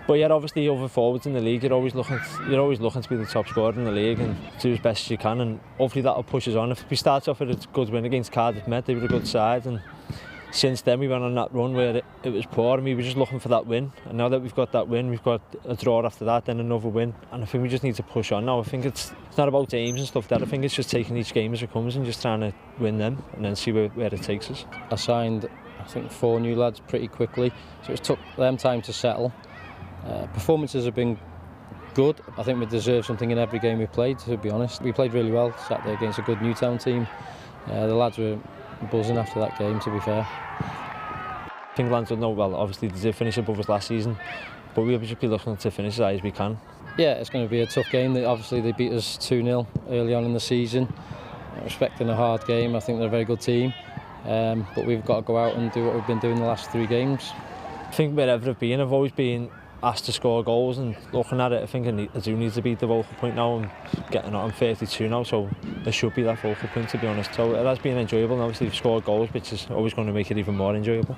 But yeah, obviously over forwards in the league, you're always looking to be the top scorer in the league and do as best as you can, and hopefully that'll push us on. If we start off with a good win against Cardiff Met, they were a good side, and since then we went on that run where it was poor and we were just looking for that win. And now that we've got that win, we've got a draw after that, then another win, and I think we just need to push on now. I think it's not about games and stuff like that. I think it's just taking each game as it comes and just trying to win them and then see where it takes us. I signed, I think, 4 new lads pretty quickly, so it took them time to settle. Performances have been good. I think we deserve something in every game we played, to be honest. We played really well Saturday against a good Newtown team. The lads were buzzing after that game, to be fair. I think Llandudno, well, obviously they did finish above us last season, but we'll just be looking to finish as high as we can. Yeah, it's going to be a tough game. Obviously they beat us 2-0 early on in the season. Expecting a hard game. I think they're a very good team, but we've got to go out and do what we've been doing the last 3 games. I think wherever I've been, I've always been asked to score goals, and looking at it, I think I do need to beat the focal point now. I'm getting on 32 now, so there should be that focal point, to be honest. So it has been enjoyable, and obviously we've scored goals, which is always going to make it even more enjoyable.